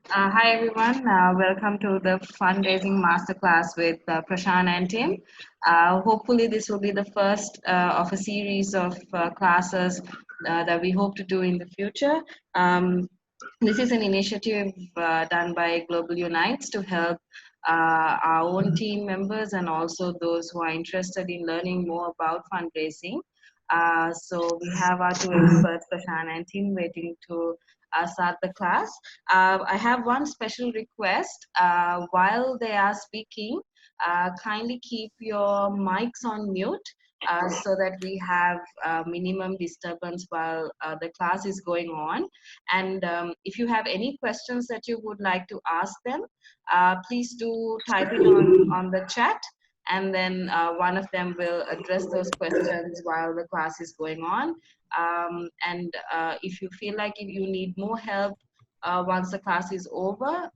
Hi everyone, welcome to the Fundraising Masterclass with Prashan and Tim. Hopefully this will be the first of a series of classes that we hope to do in the future. This is an initiative done by Global Unites to help our own team members and also those who are interested in learning more about fundraising. So we have our two experts, Prashan and Tim, waiting to start the class. I have one special request. While they are speaking, kindly keep your mics on mute so that we have minimum disturbance while the class is going on. And if you have any questions that you would like to ask them, please do type it on the chat, and then one of them will address those questions while the class is going on. And if you feel like if you need more help once the class is over,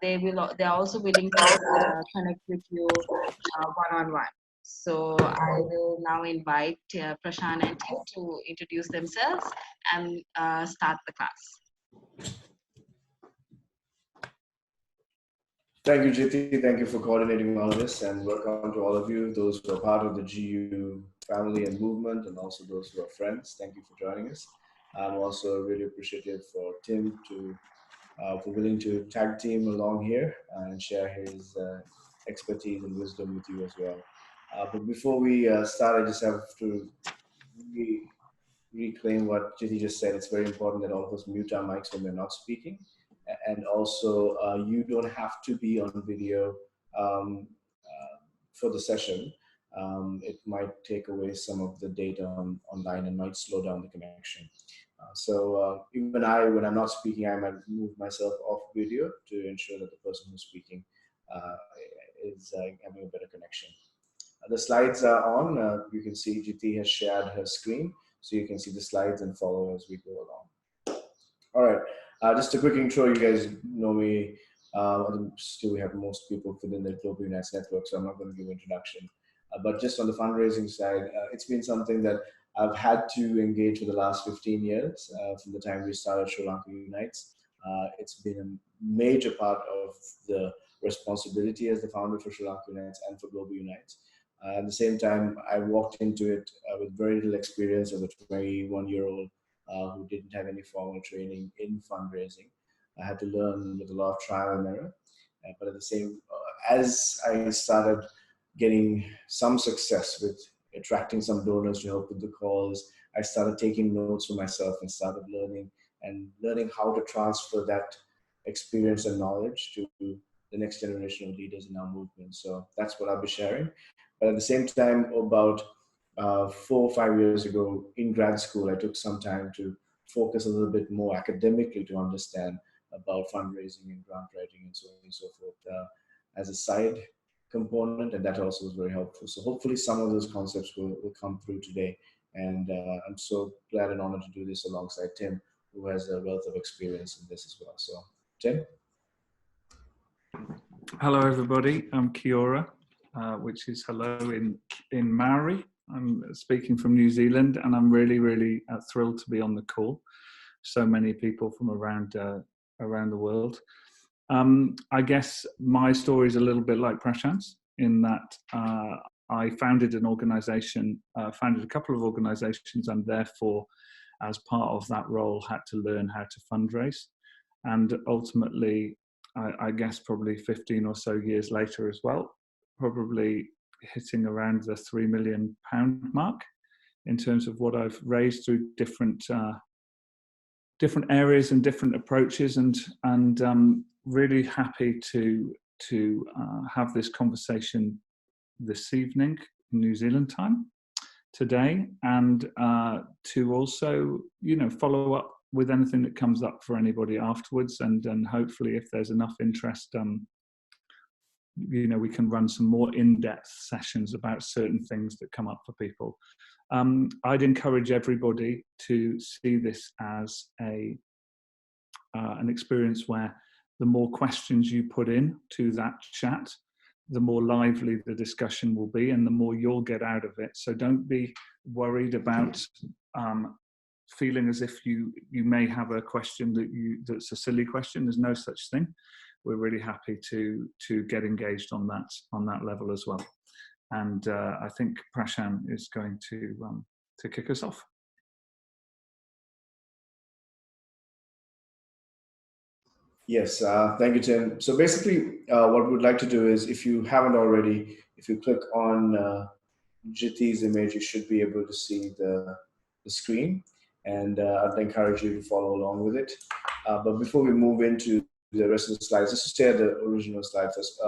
they're also willing to connect with you one-on-one. So I will now invite Prashant and Tim to introduce themselves and start the class. Thank you, Jyoti. Thank you for coordinating all of this, and welcome to all of you, those who are part of the GU family and movement, and also those who are friends. Thank you for joining us. I'm also really appreciative for Tim for willing to tag team along here and share his expertise and wisdom with you as well. But before we start, I just have to reclaim what Jyoti just said. It's very important that all of us mute our mics when we're not speaking. And also, you don't have to be on video for the session. It might take away some of the data online and might slow down the connection. So even when I'm not speaking, I might move myself off video to ensure that the person who's speaking uh, is having a better connection. The slides are on. You can see Jyoti has shared her screen, so you can see the slides and follow as we go along. All right, just a quick intro. You guys know me. Still, we have most people within the Global Unites network, so I'm not going to give an introduction. But just on the fundraising side, it's been something that I've had to engage for the last 15 years, from the time we started Sri Lanka Unites. It's been a major part of the responsibility as the founder for Sri Lanka Unites and for Global Unites. At the same time, I walked into it with very little experience as a 21-year-old who didn't have any formal training in fundraising. I had to learn with a lot of trial and error. But at the same, as I started getting some success with attracting some donors to help with the calls, I started taking notes for myself and started learning how to transfer that experience and knowledge to the next generation of leaders in our movement. So that's what I'll be sharing. But at the same time, about 4 or 5 years ago in grad school, I took some time to focus a little bit more academically to understand about fundraising and grant writing and so on and so forth as a side component, and that also was very helpful. So hopefully some of those concepts will come through today. And I'm so glad and honored to do this alongside Tim, who has a wealth of experience in this as well. So, Tim? Hello, everybody. I'm Kiora, which is hello in Maori. I'm speaking from New Zealand, and I'm really thrilled to be on the call. So many people from around the world. I guess my story is a little bit like Prashant's in that I founded an organization, founded a couple of organizations, and therefore, as part of that role, had to learn how to fundraise. And ultimately, I guess probably 15 or so years later as well, probably hitting around the £3 million mark in terms of what I've raised through different areas and different approaches, and really happy to have this conversation this evening in New Zealand time today, and to also follow up with anything that comes up for anybody afterwards, and hopefully if there's enough interest, we can run some more in-depth sessions about certain things that come up for people. I'd encourage everybody to see this as an experience where the more questions you put in to that chat, the more lively the discussion will be and the more you'll get out of it. So don't be worried about feeling as if you may have a question that's a silly question. There's no such thing. We're really happy to get engaged on that level as well. And I think Prashan is going to kick us off. Yes, thank you, Tim. So basically, what we'd like to do is, if you haven't already, if you click on Jiti's image, you should be able to see the screen, and I'd encourage you to follow along with it. But before we move into the rest of the slides, just to stay at the original slides,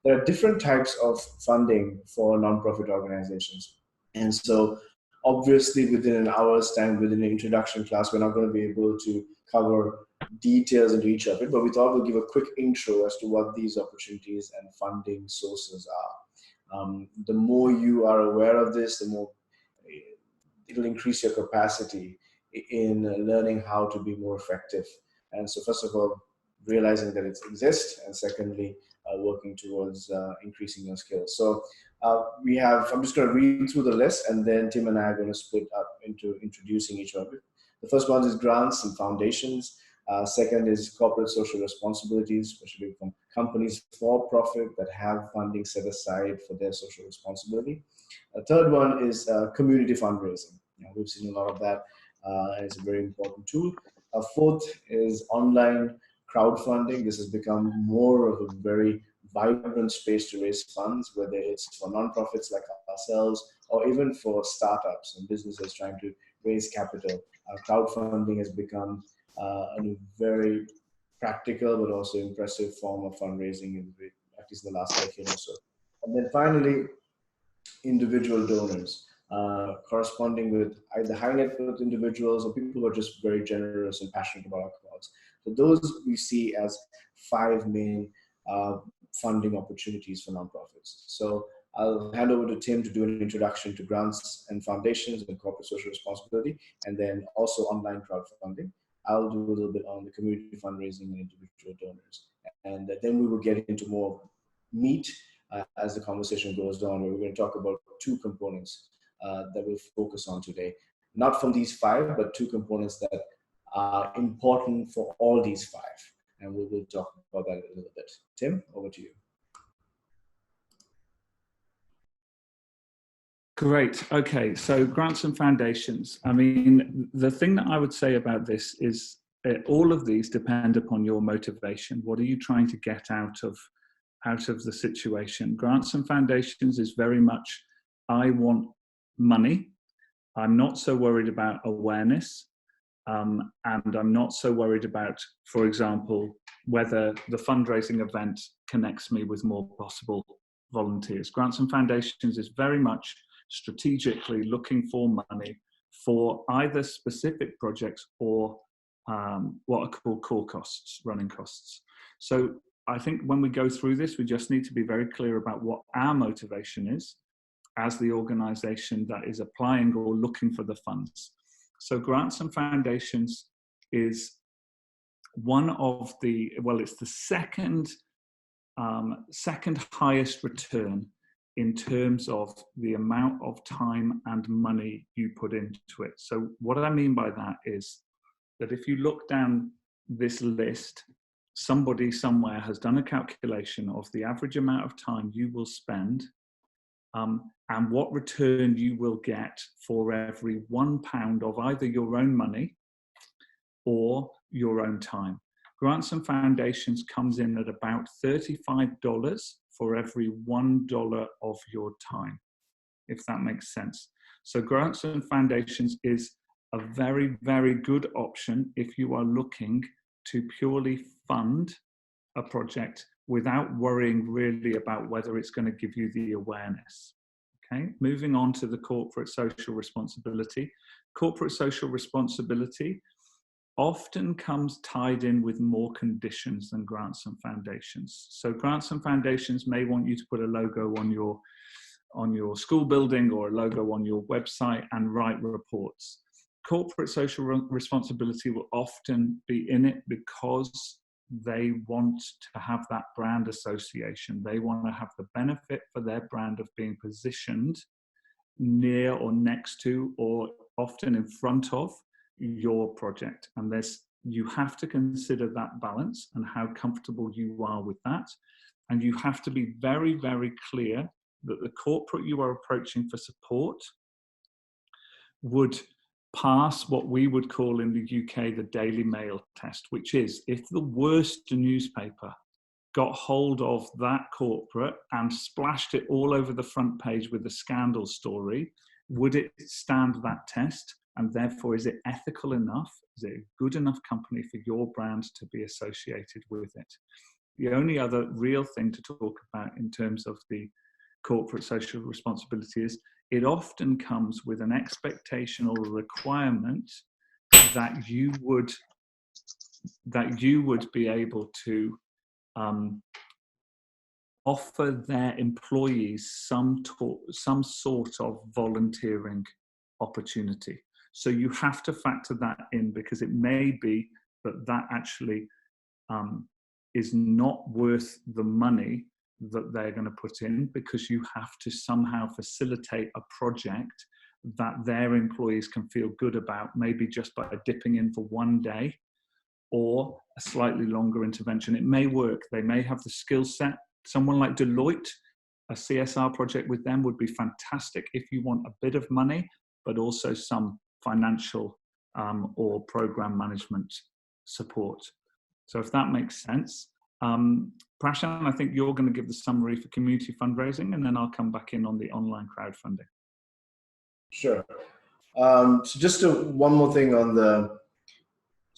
there are different types of funding for nonprofit organizations. And so obviously within an hour's time, within an introduction class, we're not going to be able to cover details into each of it, but we thought we'll give a quick intro as to what these opportunities and funding sources are. The more you are aware of this, the more it'll increase your capacity in learning how to be more effective. And so first of all, realizing that it exists, and secondly, working towards increasing your skills. So I'm just going to read through the list, and then Tim and I are going to split up into introducing each of it. The first one is grants and foundations. Second is corporate social responsibilities, especially from companies for profit that have funding set aside for their social responsibility. A third one is community fundraising. We've seen a lot of that, and it's a very important tool. A fourth is online crowdfunding. This has become more of a very vibrant space to raise funds, whether it's for nonprofits like ourselves or even for startups and businesses trying to raise capital. Crowdfunding has become a very practical but also impressive form of fundraising, at least in the last decade or so. And then finally, individual donors, corresponding with either high net worth individuals or people who are just very generous and passionate about our cause. So those we see as 5 main funding opportunities for nonprofits. So I'll hand over to Tim to do an introduction to grants and foundations and corporate social responsibility, and then also online crowdfunding. I'll do a little bit on the community fundraising and individual donors. And then we will get into more meat as the conversation goes on, where we're going to talk about 2 components that we'll focus on today. Not from these 5, but 2 components that are important for all these 5. And we'll talk about that a little bit. Tim, over to you. Great. Okay. So grants and foundations. I mean, the thing that I would say about this is all of these depend upon your motivation. What are you trying to get out of the situation? Grants and foundations is very much, I want money. I'm not so worried about awareness. And I'm not so worried about, for example, whether the fundraising event connects me with more possible volunteers. Grants and foundations is very much strategically looking for money for either specific projects or what are called core costs, running costs. So I think when we go through this, we just need to be very clear about what our motivation is as the organization that is applying or looking for the funds. So grants and foundations is one of the, well, it's the second highest return in terms of the amount of time and money you put into it. So what I mean by that is that if you look down this list, somebody somewhere has done a calculation of the average amount of time you will spend and what return you will get for every £1 of either your own money or your own time. Grants and foundations comes in at about $35 for every $1 of your time, if that makes sense. So grants and foundations is a very, very good option if you are looking to purely fund a project without worrying really about whether it's going to give you the awareness. Okay, moving on to the corporate social responsibility. Corporate social responsibility often comes tied in with more conditions than grants and foundations. So grants and foundations may want you to put a logo on your school building or a logo on your website and write reports. Corporate social responsibility will often be in it because they want to have that brand association. They want to have the benefit for their brand of being positioned near or next to or often in front of your project. And you have to consider that balance and how comfortable you are with that. And you have to be very, very clear that the corporate you are approaching for support would pass what we would call in the UK the Daily Mail test, which is if the worst newspaper got hold of that corporate and splashed it all over the front page with a scandal story, would it stand that test? And therefore, is it ethical enough? Is it a good enough company for your brand to be associated with it? The only other real thing to talk about in terms of the corporate social responsibility is it often comes with an expectation or a requirement that you would be able to offer their employees some sort of volunteering opportunity. So you have to factor that in, because it may be that actually is not worth the money that they're going to put in, because you have to somehow facilitate a project that their employees can feel good about, maybe just by dipping in for one day or a slightly longer intervention. It may work. They may have the skill set. Someone like Deloitte, a CSR project with them would be fantastic if you want a bit of money, but also some financial or program management support. So if that makes sense. Prashan, I think you're going to give the summary for community fundraising, and then I'll come back in on the online crowdfunding. Sure. So just one more thing on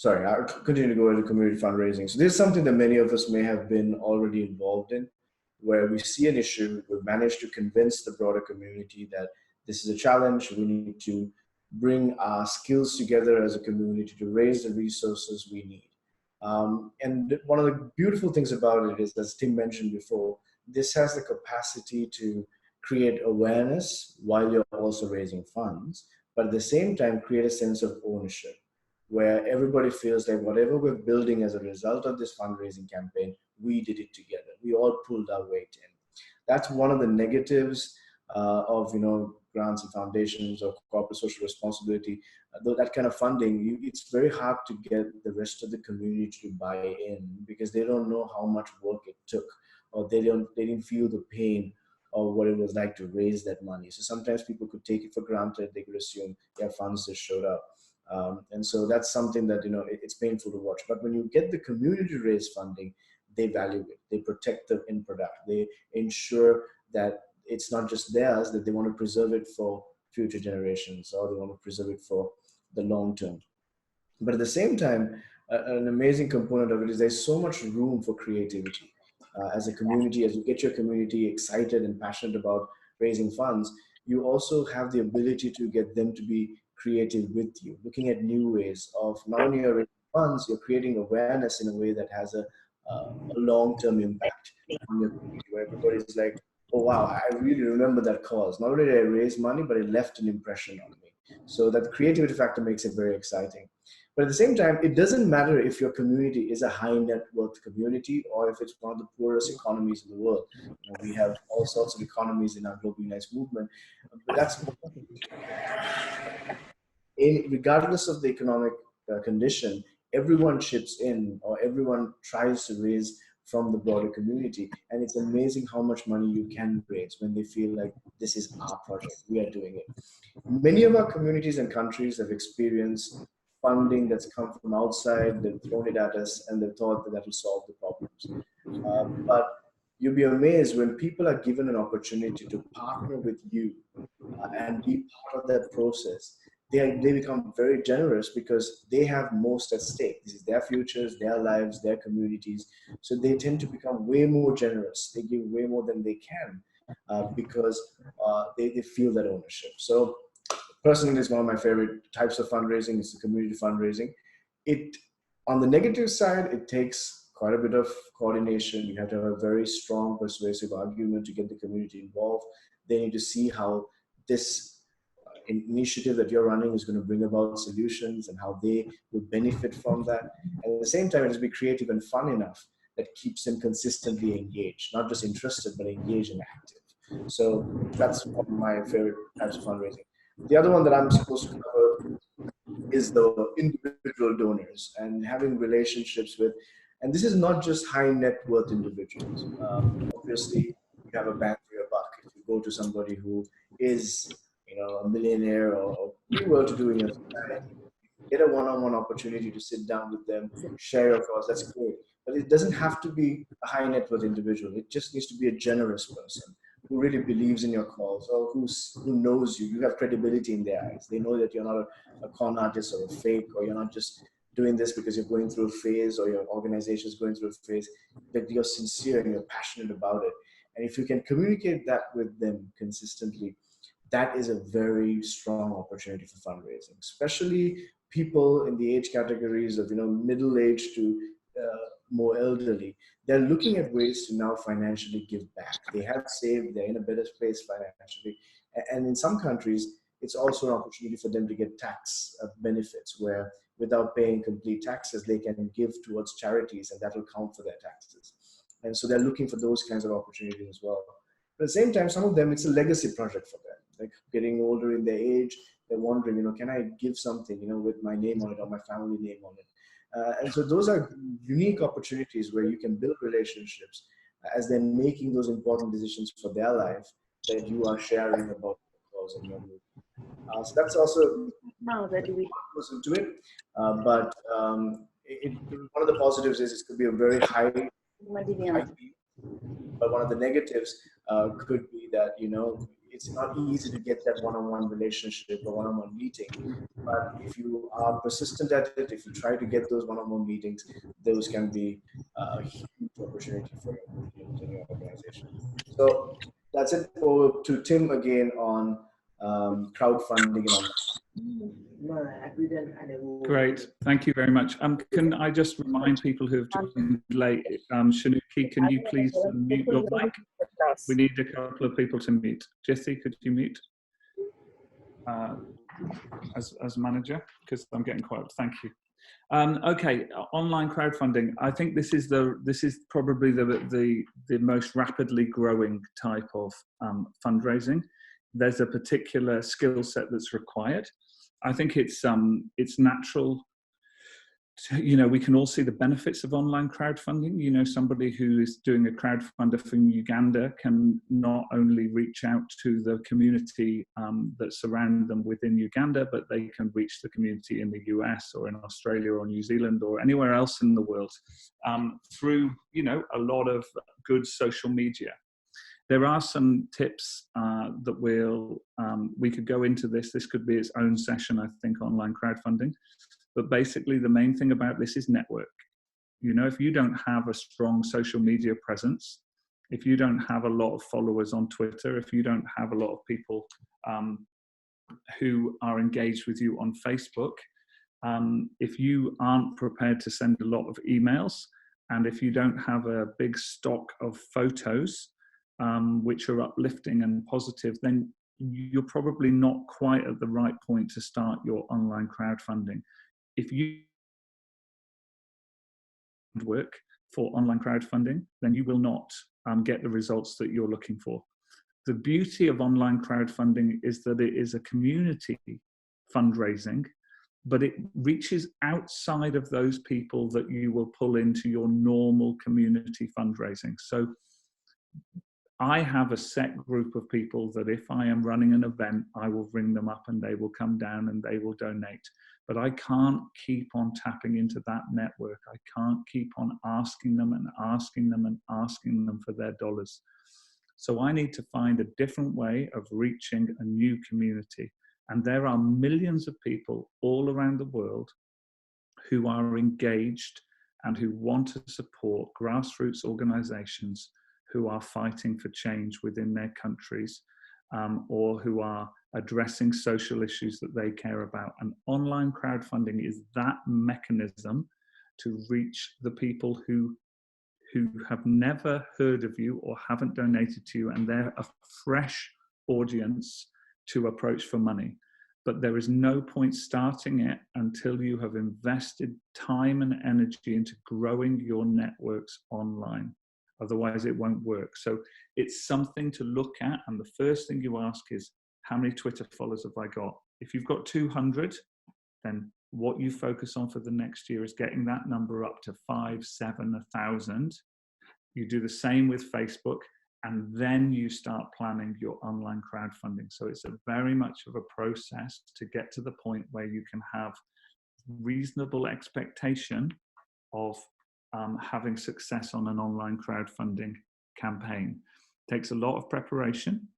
I'll continue to go into community fundraising. So this is something that many of us may have been already involved in, where we see an issue, we've managed to convince the broader community that this is a challenge, we need to bring our skills together as a community to raise the resources we need. And one of the beautiful things about it is, as Tim mentioned before, this has the capacity to create awareness while you're also raising funds, but at the same time create a sense of ownership, where everybody feels like whatever we're building as a result of this fundraising campaign, we did it together. We all pulled our weight in. That's one of the negatives of grants and foundations or corporate social responsibility. Though that kind of funding, it's very hard to get the rest of the community to buy in, because they don't know how much work it took, or they didn't feel the pain of what it was like to raise that money. So sometimes people could take it for granted. They could assume their funds just showed up. And so that's something that, it's painful to watch. But when you get the community to raise funding, they value it. They protect the end product. They ensure that it's not just theirs, that they want to preserve it for future generations, or they want to preserve it for the long term. But at the same time, an amazing component of it is there's so much room for creativity. As a community, as you get your community excited and passionate about raising funds, you also have the ability to get them to be creative with you, looking at new ways of not only raising funds, you're creating awareness in a way that has a long-term impact on your community, where everybody's like, oh wow, I really remember that cause. Not only did I raise money, but it left an impression on me. So that creativity factor makes it very exciting. But at the same time, it doesn't matter if your community is a high net worth community or if it's one of the poorest economies in the world. We have all sorts of economies in our Global Unites movement, but that's regardless of the economic condition, everyone chips in, or everyone tries to raise from the broader community. And it's amazing how much money you can raise when they feel like this is our project, we are doing it. Many of our communities and countries have experienced funding that's come from outside, they've thrown it at us, and they've thought that will solve the problems. But you'll be amazed when people are given an opportunity to partner with you and be part of that process. They become very generous because they have most at stake. This is their futures, their lives, their communities. So they tend to become way more generous. They give way more than they can because they feel that ownership. So personally, it's one of my favorite types of fundraising. It's the community fundraising. On the negative side, it takes quite a bit of coordination. You have to have a very strong persuasive argument to get the community involved. They need to see how this initiative that you're running is going to bring about solutions and how they will benefit from that. And at the same time, it has to be creative and fun enough that keeps them consistently engaged, not just interested, but engaged and active. So that's one of my favorite types of fundraising. The other one that I'm supposed to cover is the individual donors and having relationships with, and this is not just high net worth individuals. Obviously, you have a bang for your buck if you go to somebody who is, a millionaire or pretty well to do in your society. Get a one-on-one opportunity to sit down with them, share your cause. That's great, but it doesn't have to be a high net worth individual. It just needs to be a generous person who really believes in your cause, or who knows you. You have credibility in their eyes. They know that you're not a con artist or a fake, or you're not just doing this because you're going through a phase or your organization is going through a phase, that you're sincere and you're passionate about it. And if you can communicate that with them consistently, that is a very strong opportunity for fundraising, especially people in the age categories of middle age to more elderly. They're looking at ways to now financially give back. They have saved, they're in a better space financially, and in some countries it's also an opportunity for them to get tax benefits, where without paying complete taxes they can give towards charities and that will count for their taxes. And so they're looking for those kinds of opportunities as well. But at the same time, some of them, it's a legacy project for them. Like getting older in their age, they're wondering, can I give something, with my name on it or my family name on it? And so those are unique opportunities where you can build relationships as they're making those important decisions for their life that you are sharing about the cause and your movement. So that's also goes into it. But one of the positives is it could be a very high fee, but one of the negatives could be that it's not easy to get that one-on-one relationship or one-on-one meeting. But if you are persistent at it, if you try to get those one-on-one meetings, those can be a huge opportunity for your movement and your organization. So that's it. Over to Tim again on crowdfunding and online. Great, thank you very much. Can I just remind people who have joined late, Shanuki, can you please mute your mic? We need a couple of people to mute. Jesse, could you mute as manager? Because I'm getting quiet. Thank you. Okay, online crowdfunding. I think this is probably the most rapidly growing type of fundraising. There's a particular skill set that's required. I think it's natural. We can all see the benefits of online crowdfunding. Somebody who is doing a crowdfunder from Uganda can not only reach out to the community that surround them within Uganda, but they can reach the community in the US or in Australia or New Zealand or anywhere else in the world through, a lot of good social media. There are some tips that we could go into this. This could be its own session, I think, online crowdfunding. But basically, the main thing about this is network. If you don't have a strong social media presence, if you don't have a lot of followers on Twitter, if you don't have a lot of people who are engaged with you on Facebook, if you aren't prepared to send a lot of emails, and if you don't have a big stock of photos, which are uplifting and positive, then you're probably not quite at the right point to start your online crowdfunding. If you work for online crowdfunding, then you will not get the results that you're looking for. The beauty of online crowdfunding is that it is a community fundraising, but it reaches outside of those people that you will pull into your normal community fundraising. So I have a set group of people that if I am running an event, I will ring them up and they will come down and they will donate. But I can't keep on tapping into that network. I can't keep on asking them and asking them and asking them for their dollars. So I need to find a different way of reaching a new community. And there are millions of people all around the world who are engaged and who want to support grassroots organizations who are fighting for change within their countries, or who are addressing social issues that they care about. And online crowdfunding is that mechanism to reach the people who have never heard of you or haven't donated to you, and they're a fresh audience to approach for money. But there is no point starting it until you have invested time and energy into growing your networks online. Otherwise, it won't work. So it's something to look at. And the first thing you ask is, how many Twitter followers have I got? If you've got 200, then what you focus on for the next year is getting that number up to 5, 7, 1,000. You do the same with Facebook, and then you start planning your online crowdfunding. So it's a very much of a process to get to the point where you can have reasonable expectation of having success on an online crowdfunding campaign. It takes a lot of preparation.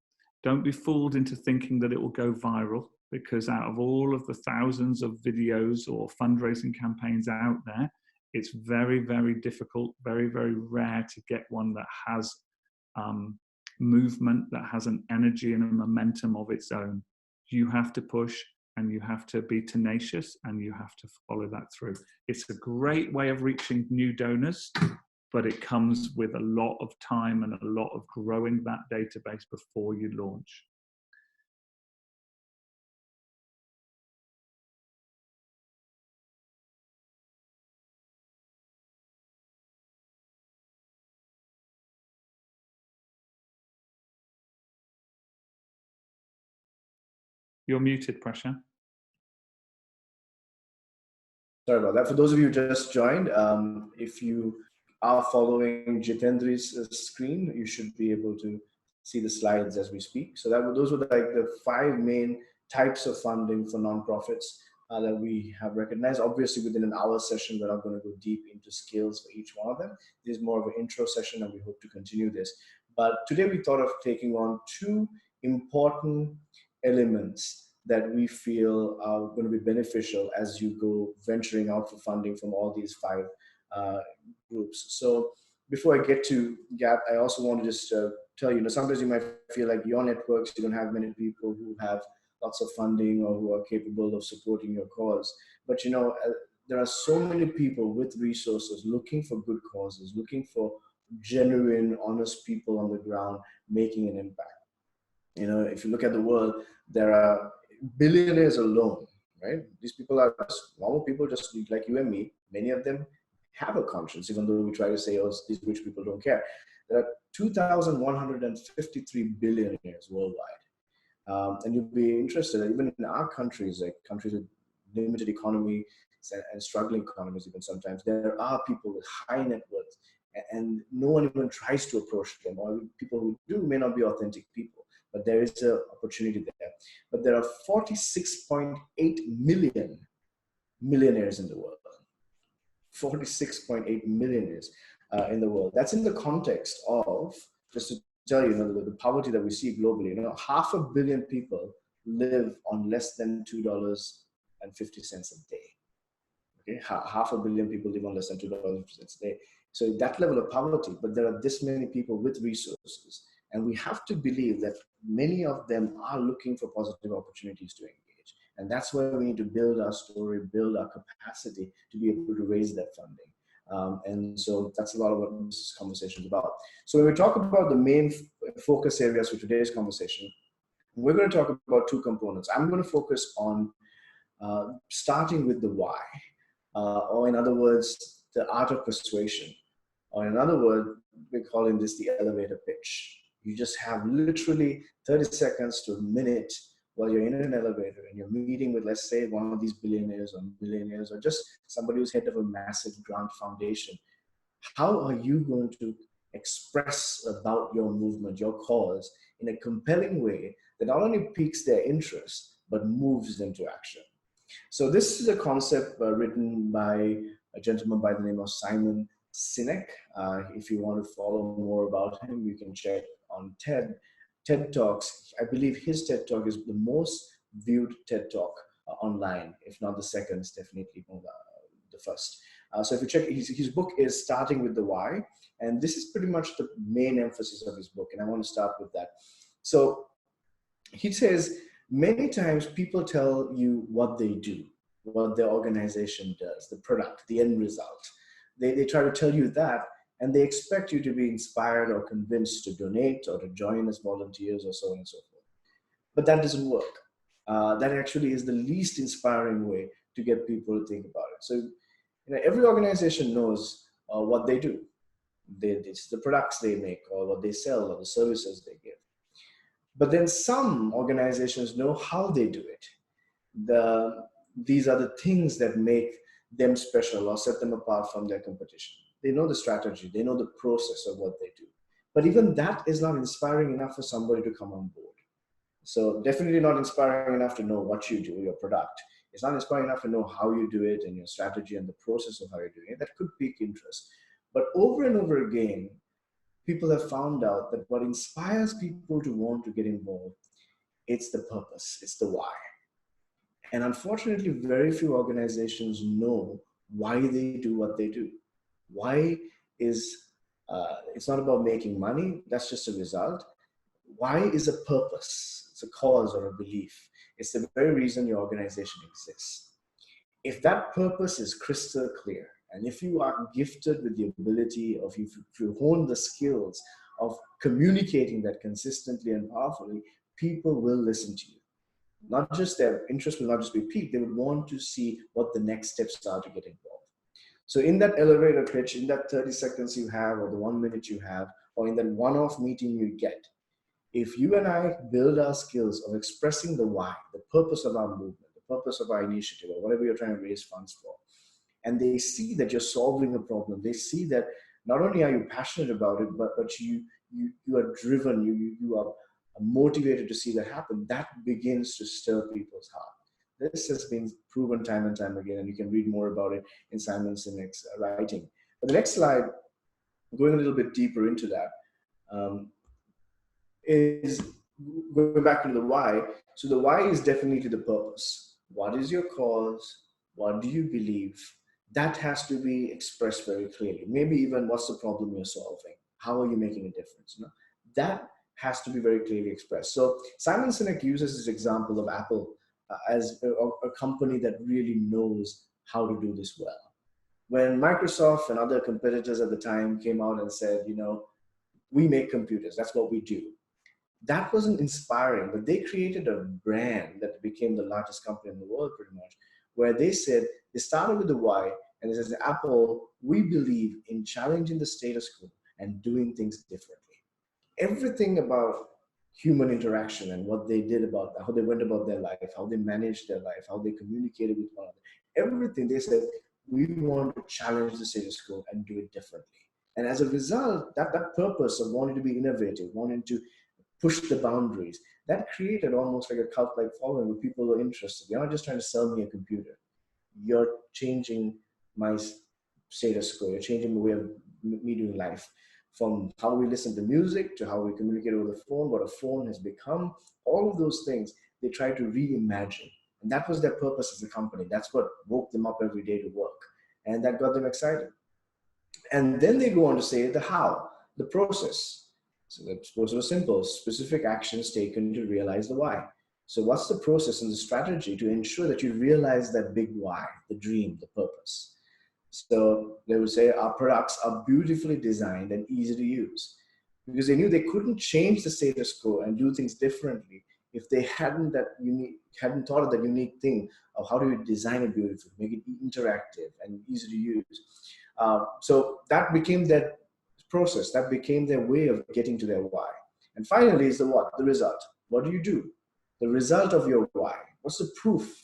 Don't be fooled into thinking that it will go viral, because out of all of the thousands of videos or fundraising campaigns out there, it's very, very difficult, very, very rare to get one that has movement, that has an energy and a momentum of its own. You have to push, and you have to be tenacious, and you have to follow that through. It's a great way of reaching new donors, but it comes with a lot of time and a lot of growing that database before you launch. You're muted, Prashan. Sorry about that. For those of you who just joined, if you are following Jitendri's screen, you should be able to see the slides as we speak. So those were like the 5 main types of funding for nonprofits that we have recognized. Obviously, within an hour session, we're not going to go deep into skills for each one of them. This is more of an intro session, and we hope to continue this. But today we thought of taking on 2 important elements that we feel are going to be beneficial as you go venturing out for funding from all these 5 groups. So before I get to Gap, I also want to just tell you, sometimes you might feel like your networks, you don't have many people who have lots of funding or who are capable of supporting your cause. But there are so many people with resources looking for good causes, looking for genuine, honest people on the ground making an impact. If you look at the world, there are billionaires alone, right? These people are just normal people, just like you and me. Many of them have a conscience, even though we try to say, oh, these rich people don't care. There are 2,153 billionaires worldwide. And you'll be interested, even in our countries, like countries with limited economy and struggling economies, even sometimes, there are people with high net worth, and no one even tries to approach them, or people who do may not be authentic people. But there is an opportunity there. But there are 46.8 million millionaires in the world. 46.8 millionaires in the world. That's in the context of, just to tell you, the poverty that we see globally. 500 million people live on less than $2.50 a day. Okay, 500 million people live on less than $2.50 a day. So that level of poverty, but there are this many people with resources. And we have to believe that many of them are looking for positive opportunities to engage. And that's where we need to build our story, build our capacity to be able to raise that funding. And so that's a lot of what this conversation is about. So when we talk about the main focus areas for today's conversation, we're going to talk about 2 components. I'm going to focus on starting with the why, or in other words, the art of persuasion. Or in other words, we're calling this the elevator pitch. You just have literally 30 seconds to a minute while you're in an elevator and you're meeting with, let's say, one of these billionaires or millionaires, or just somebody who's head of a massive grant foundation. How are you going to express about your movement, your cause, in a compelling way that not only piques their interest, but moves them to action? So this is a concept written by a gentleman by the name of Simon Sinek. If you want to follow more about him, you can check on TED Talks. I believe his TED Talk is the most viewed TED Talk online, if not the second, it's definitely the first. So if you check, his book is Starting with the Why, and this is pretty much the main emphasis of his book, and I want to start with that. So he says, many times people tell you what they do, what their organization does, the product, the end result. They try to tell you that, and they expect you to be inspired or convinced to donate or to join as volunteers or so on and so forth. But that doesn't work. That actually is the least inspiring way to get people to think about it. So every organization knows what they do. It's the products they make, or what they sell, or the services they give. But then some organizations know how they do it. these are the things that make them special or set them apart from their competition. They know the strategy, they know the process of what they do. But even that is not inspiring enough for somebody to come on board. So definitely not inspiring enough to know what you do, your product. It's not inspiring enough to know how you do it and your strategy and the process of how you're doing it. That could pique interest. But over and over again, people have found out that what inspires people to want to get involved, it's the purpose, it's the why. And unfortunately, very few organizations know why they do what they do. Why is, it's not about making money, that's just a result. Why is a purpose, it's a cause or a belief. It's the very reason your organization exists. If that purpose is crystal clear, and if you are gifted with the ability of, if you hone the skills of communicating that consistently and powerfully, people will listen to you. Not just their interest will not just be piqued, they would want to see what the next steps are to get involved. So in that elevator pitch, in that 30 seconds you have, or the 1 minute you have, or in that one-off meeting you get, if you and I build our skills of expressing the why, the purpose of our movement, the purpose of our initiative, or whatever you're trying to raise funds for, and they see that you're solving a problem, they see that not only are you passionate about it, but you are driven, you are motivated to see that happen, that begins to stir people's heart. This has been proven time and time again, and you can read more about it in Simon Sinek's writing. But the next slide, going a little bit deeper into that, is going back to the why. So the why is definitely the purpose. What is your cause? What do you believe? That has to be expressed very clearly. Maybe even what's the problem you're solving? How are you making a difference? You know, that has to be very clearly expressed. So Simon Sinek uses this example of Apple as a company that really knows how to do this well. When Microsoft and other competitors at the time came out and said, you know, we make computers, that's what we do. That wasn't inspiring, but they created a brand that became the largest company in the world pretty much, where they said, they started with the why, and it says, Apple, we believe in challenging the status quo and doing things differently. Everything about human interaction and what they did about that, how they went about their life, how they managed their life, how they communicated with one another, everything, they said, we want to challenge the status quo and do it differently. And as a result, that purpose of wanting to be innovative, wanting to push the boundaries, that created almost like a cult-like following where people are interested. You're not just trying to sell me a computer. You're changing my status quo. You're changing the way of me doing life. From how we listen to music to how we communicate over the phone, what a phone has become, all of those things, they try to reimagine. And that was their purpose as a company. That's what woke them up every day to work. And that got them excited. And then they go on to say the how, the process. So the process was simple, specific actions taken to realize the why. So what's the process and the strategy to ensure that you realize that big why, the dream, the purpose? So they would say our products are beautifully designed and easy to use, because they knew they couldn't change the status quo and do things differently if they hadn't thought of that unique thing of how do you design it beautifully, make it interactive and easy to use. So that became their process, that became their way of getting to their why. And finally is the what, the result. What do you do? The result of your why. What's the proof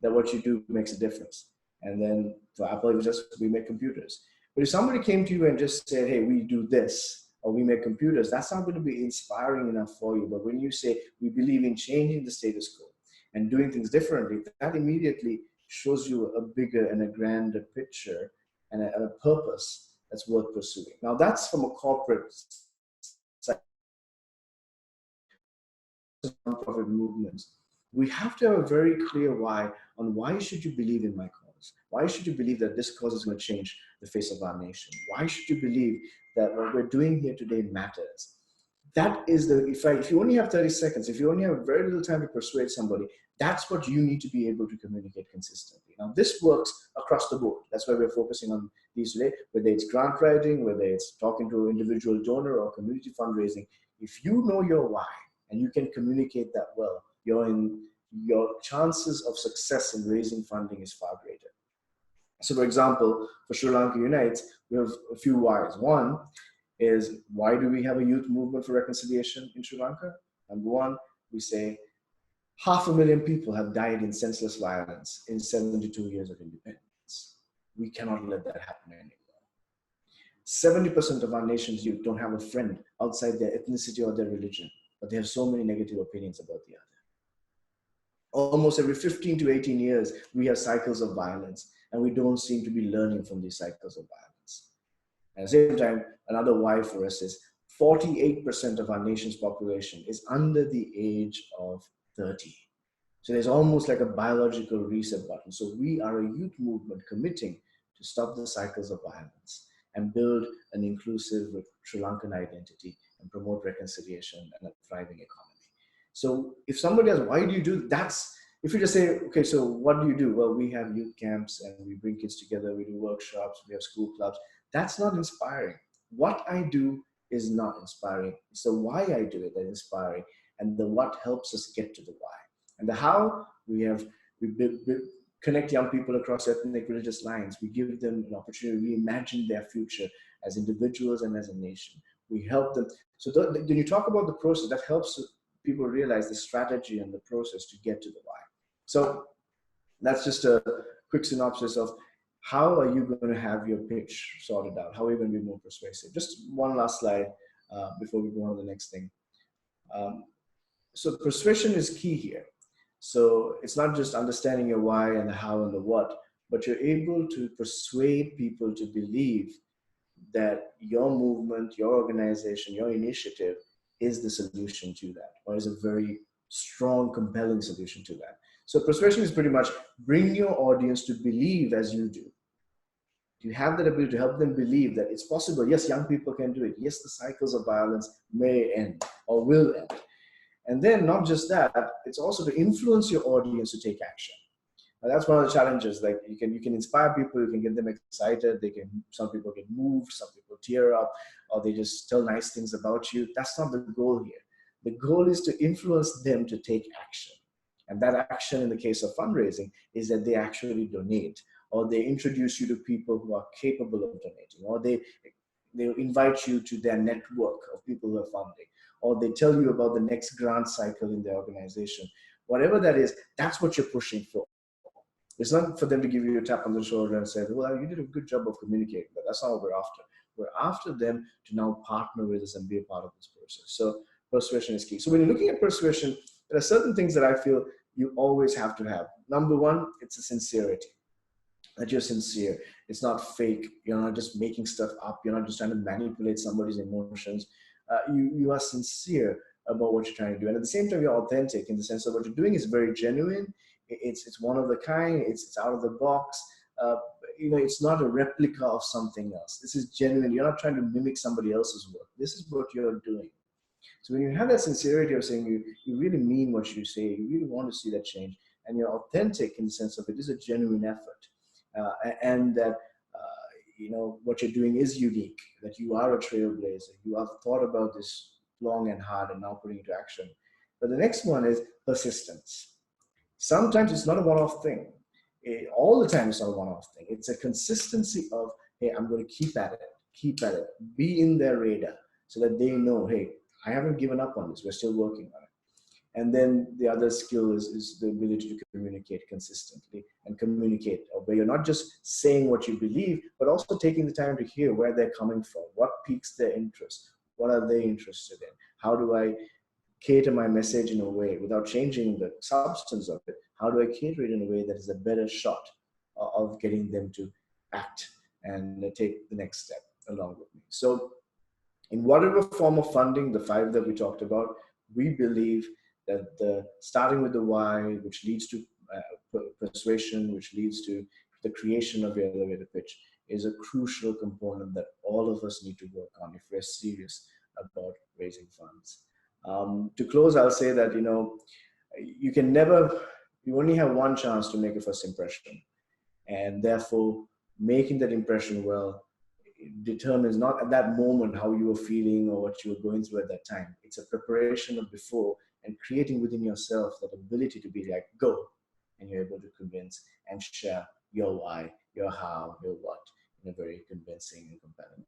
that what you do makes a difference? And then for Apple, it was just, we make computers. But if somebody came to you and just said, hey, we do this, or we make computers, that's not going to be inspiring enough for you. But when you say, we believe in changing the status quo and doing things differently, that immediately shows you a bigger and a grander picture and a purpose that's worth pursuing. Now that's from a corporate side, nonprofit movements. We have to have a very clear why on why should you believe in my cause? Why should you believe that this cause is going to change the face of our nation? Why should you believe that what we're doing here today matters? That is the, if you only have 30 seconds, if you only have very little time to persuade somebody, that's what you need to be able to communicate consistently. Now, this works across the board. That's why we're focusing on these today, whether it's grant writing, whether it's talking to an individual donor or community fundraising. If you know your why and you can communicate that well, your chances of success in raising funding is far greater. So for example, for Sri Lanka Unites, we have a few whys. One is, why do we have a youth movement for reconciliation in Sri Lanka? Number one, we say, 500,000 people have died in senseless violence in 72 years of independence. We cannot let that happen anymore. 70% of our nation's youth don't have a friend outside their ethnicity or their religion, but they have so many negative opinions about the other. Almost every 15 to 18 years, we have cycles of violence, and we don't seem to be learning from these cycles of violence. At the same time, another why for us is 48% of our nation's population is under the age of 30. So there's almost like a biological reset button. So we are a youth movement committing to stop the cycles of violence and build an inclusive Sri Lankan identity and promote reconciliation and a thriving economy. So if somebody asks, why do you do that's, if you just say, okay, so what do you do? Well, we have youth camps and we bring kids together, we do workshops, we have school clubs. That's not inspiring. What I do is not inspiring. It's the why I do it that is inspiring, and the what helps us get to the why. And the how, we connect young people across ethnic religious lines. We give them an opportunity to reimagine their future as individuals and as a nation. We help them. So when you talk about the process, that helps people realize the strategy and the process to get to the why. So that's just a quick synopsis of how are you going to have your pitch sorted out? How are you going to be more persuasive? Just one last slide before we go on to the next thing. So persuasion is key here. So it's not just understanding your why and the how and the what, but you're able to persuade people to believe that your movement, your organization, your initiative is the solution to that, or is a very strong, compelling solution to that. So persuasion is pretty much bring your audience to believe as you do. You have that ability to help them believe that it's possible. Yes, young people can do it. Yes, the cycles of violence may end or will end. And then not just that, it's also to influence your audience to take action. Now, that's one of the challenges. Like you can inspire people, you can get them excited. Some people get moved, some people tear up, or they just tell nice things about you. That's not the goal here. The goal is to influence them to take action. And that action in the case of fundraising is that they actually donate, or they introduce you to people who are capable of donating, or they invite you to their network of people who are funding, or they tell you about the next grant cycle in their organization. Whatever that is, that's what you're pushing for. It's not for them to give you a tap on the shoulder and say, well, you did a good job of communicating, but that's not what we're after. We're after them to now partner with us and be a part of this process. So persuasion is key. So when you're looking at persuasion, there are certain things that I feel you always have to have. Number one, it's a sincerity. That you're sincere. It's not fake. You're not just making stuff up. You're not just trying to manipulate somebody's emotions. You are sincere about what you're trying to do. And at the same time, you're authentic in the sense that what you're doing is very genuine. It's one of a kind. It's out of the box. It's not a replica of something else. This is genuine. You're not trying to mimic somebody else's work. This is what you're doing. So when you have that sincerity of saying you really mean what you say, you really want to see that change, and you're authentic in the sense of it is a genuine effort, and that what you're doing is unique, that you are a trailblazer, you have thought about this long and hard and now putting it into action. But the next one is persistence. Sometimes it's not a one-off thing. All the time it's not a one-off thing. It's a consistency of, hey, I'm going to keep at it, be in their radar so that they know, hey, I haven't given up on this, we're still working on it. And then the other skill is the ability to communicate consistently and communicate where you're not just saying what you believe, but also taking the time to hear where they're coming from, what piques their interest, what are they interested in, how do I cater my message in a way without changing the substance of it, how do I cater it in a way that is a better shot of getting them to act and take the next step along with me. So in whatever form of funding, the 5 that we talked about, we believe that starting with the why, which leads to persuasion, which leads to the creation of your elevator pitch, is a crucial component that all of us need to work on if we're serious about raising funds. To close, I'll say that you only have one chance to make a first impression, and therefore making that impression well determines not at that moment how you were feeling or what you were going through at that time. It's a preparation of before and creating within yourself that ability to be like, go, and you're able to convince and share your why, your how, your what in a very convincing and compelling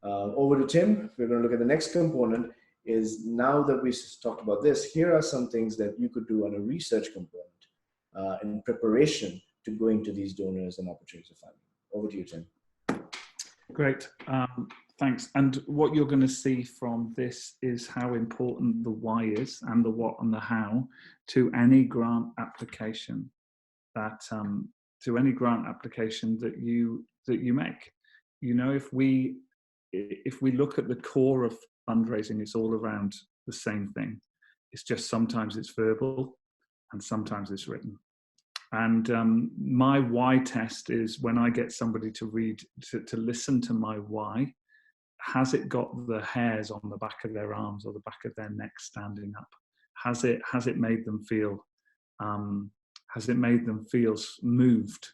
manner. Over to Tim. We're going to look at the next component is now that we talked about this, here are some things that you could do on a research component in preparation to going to these donors and opportunities of funding. Over to you, Tim. Great, thanks. And what you're going to see from this is how important the why is, and the what and the how, to any grant application that you make. You know, if we look at the core of fundraising, it's all around the same thing. It's just sometimes it's verbal and sometimes it's written. And my why test is when I get somebody to listen to my why, has it got the hairs on the back of their arms or the back of their neck standing up? Has it made them feel moved?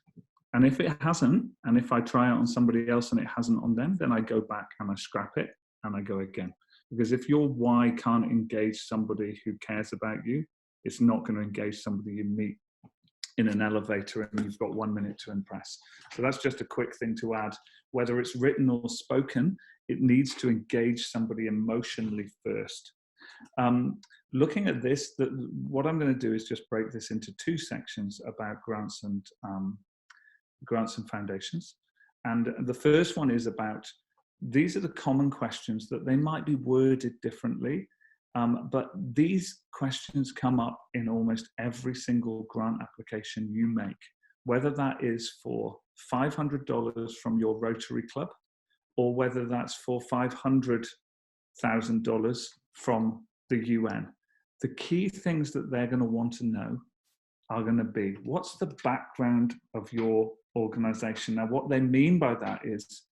And if it hasn't, and if I try it on somebody else and it hasn't on them, then I go back and I scrap it and I go again. Because if your why can't engage somebody who cares about you, it's not going to engage somebody you meet in an elevator and you've got 1 minute to impress. So that's just a quick thing to add. Whether it's written or spoken, it needs to engage somebody emotionally first. Looking at this, what I'm going to do is just break this into two sections about grants and foundations. And the first one is about, these are the common questions that they might be worded differently, but these questions come up in almost every single grant application you make, whether that is for $500 from your Rotary Club, or whether that's for $500,000 from the UN. The key things that they're going to want to know are going to be, what's the background of your organization? Now, what they mean by that is,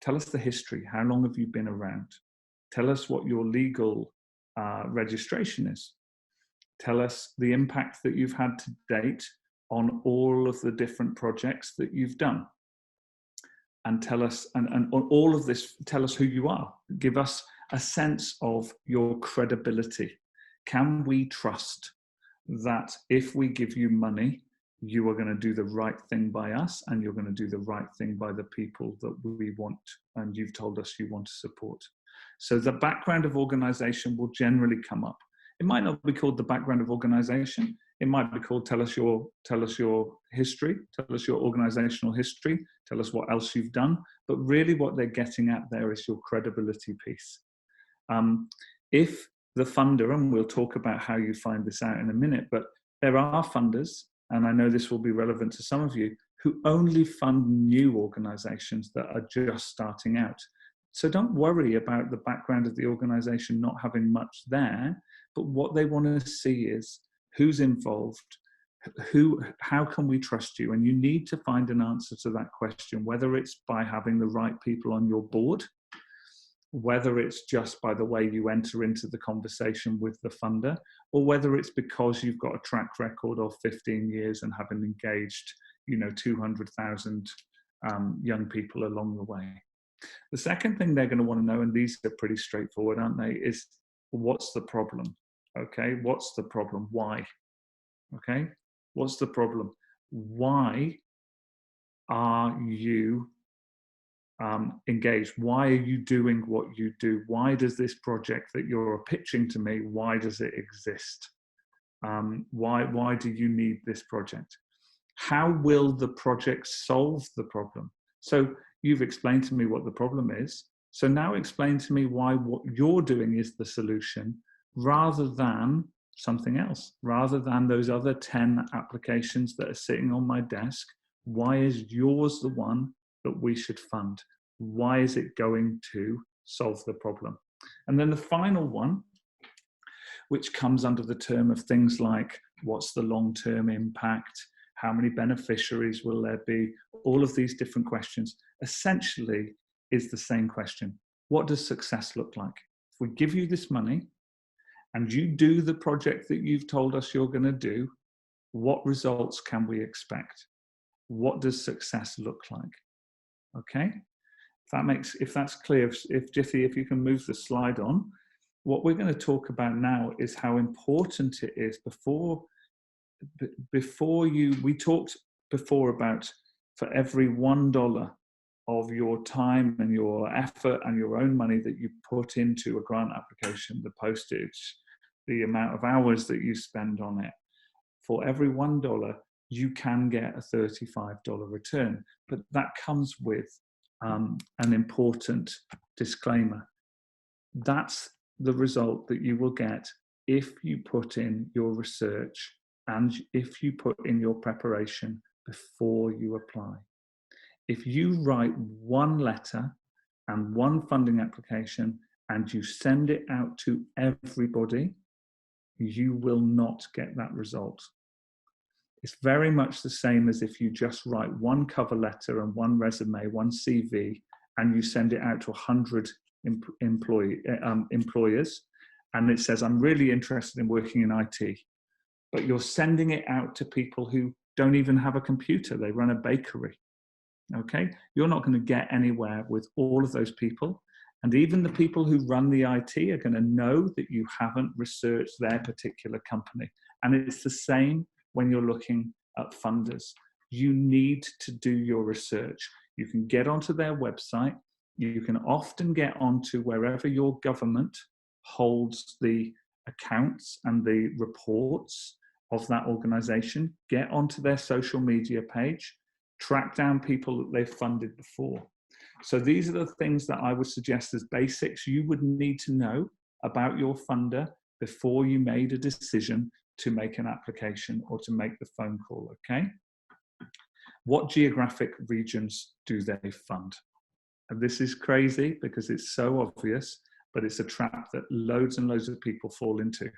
tell us the history. How long have you been around? Tell us what your legal registration is. Tell us the impact that you've had to date on all of the different projects that you've done. And tell us, and on all of this, tell us who you are. Give us a sense of your credibility. Can we trust that if we give you money, you are going to do the right thing by us, and you're going to do the right thing by the people that we want and you've told us you want to support? So the background of organization will generally come up. It might not be called the background of organization. It might be called tell us your history, tell us your organizational history, tell us what else you've done. But really what they're getting at there is your credibility piece. If the funder, and we'll talk about how you find this out in a minute, but there are funders, and I know this will be relevant to some of you, who only fund new organizations that are just starting out. So don't worry about the background of the organization not having much there, but what they want to see is who's involved, how can we trust you? And you need to find an answer to that question, whether it's by having the right people on your board, whether it's just by the way you enter into the conversation with the funder, or whether it's because you've got a track record of 15 years and having engaged, 200,000 young people along the way. The second thing they're going to want to know, and these are pretty straightforward, aren't they, is what's the problem? Okay, what's the problem? Why? Okay, what's the problem? Why are you engaged? Why are you doing what you do? Why does this project that you're pitching to me, why does it exist? Why do you need this project? How will the project solve the problem? So you've explained to me what the problem is. So now explain to me why what you're doing is the solution, rather than something else, rather than those other 10 applications that are sitting on my desk. Why is yours the one that we should fund? Why is it going to solve the problem? And then the final one, which comes under the term of things like, what's the long-term impact? How many beneficiaries will there be? All of these different questions essentially is the same question. What does success look like? If we give you this money and you do the project that you've told us you're going to do, what results can we expect? What does success look like? Okay, if that's clear, if Jiffy, if you can move the slide on. What we're going to talk about now is how important it is we talked before about, for every $1 of your time and your effort and your own money that you put into a grant application, the postage, the amount of hours that you spend on it, for every $1, you can get a $35 return. But that comes with an important disclaimer. That's the result that you will get if you put in your research and if you put in your preparation before you apply. If you write one letter and one funding application and you send it out to everybody, you will not get that result. It's very much the same as if you just write one cover letter and one resume, one CV, and you send it out to 100 employers, and it says, I'm really interested in working in IT, but you're sending it out to people who don't even have a computer. They run a bakery. Okay, you're not going to get anywhere with all of those people. And even the people who run the IT are going to know that you haven't researched their particular company. And it's the same when you're looking at funders. You need to do your research. You can get onto their website. You can often get onto wherever your government holds the accounts and the reports of that organization. Get onto their social media page. Track down people that they've funded before. So these are the things that I would suggest as basics you would need to know about your funder before you made a decision to make an application or to make the phone call, okay? What geographic regions do they fund? And this is crazy because it's so obvious, but it's a trap that loads and loads of people fall into.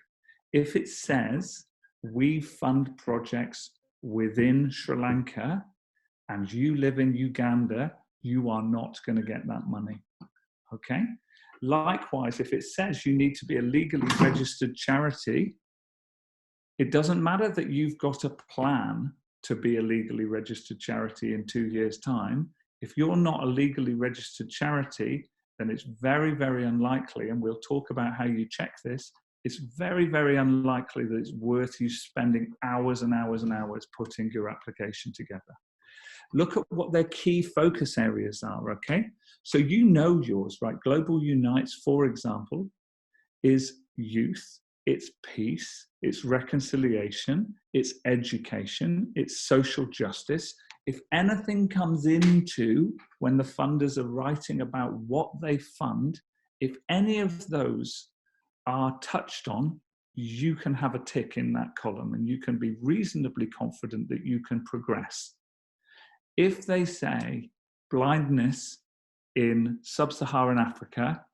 If it says we fund projects within Sri Lanka and you live in Uganda, you are not going to get that money, okay? Likewise, if it says you need to be a legally registered charity, it doesn't matter that you've got a plan to be a legally registered charity in 2 years' time. If you're not a legally registered charity, then it's very, very unlikely, and we'll talk about how you check this, it's very, very unlikely that it's worth you spending hours and hours and hours putting your application together. Look at what their key focus areas are, okay? So you know yours, right? Global Unites, for example, is youth, it's peace, it's reconciliation, it's education, it's social justice. If anything comes into when the funders are writing about what they fund, if any of those are touched on, you can have a tick in that column and you can be reasonably confident that you can progress. If they say blindness in sub-Saharan Africa,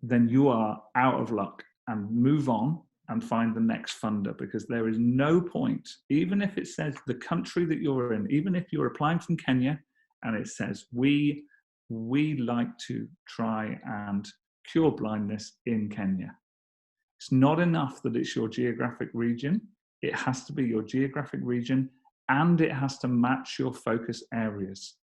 then you are out of luck and move on and find the next funder, because there is no point, even if it says the country that you're in, even if you're applying from Kenya and it says we like to try and cure blindness in Kenya. It's not enough that it's your geographic region. It has to be your geographic region and it has to match your focus areas.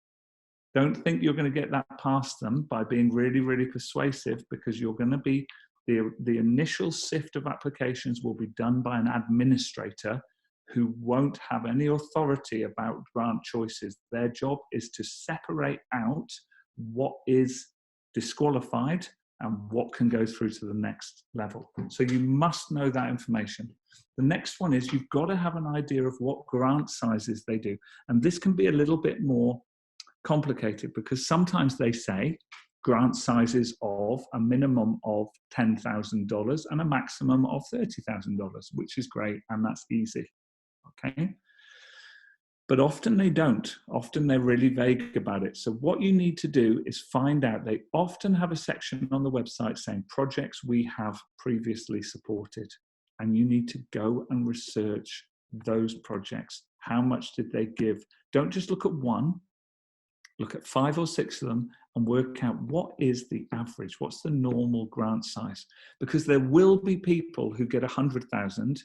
Don't think you're going to get that past them by being really, really persuasive, because you're going to be, the initial sift of applications will be done by an administrator who won't have any authority about grant choices. Their job is to separate out what is disqualified and what can go through to the next level. So you must know that information. The next one is you've got to have an idea of what grant sizes they do. And this can be a little bit more complicated because sometimes they say grant sizes of a minimum of $10,000 and a maximum of $30,000, which is great, and that's easy, okay? But often they don't. Often they're really vague about it. So what you need to do is find out. They often have a section on the website saying projects we have previously supported. And you need to go and research those projects. How much did they give? Don't just look at one. Look at 5 or 6 of them and work out what is the average. What's the normal grant size? Because there will be people who get 100,000,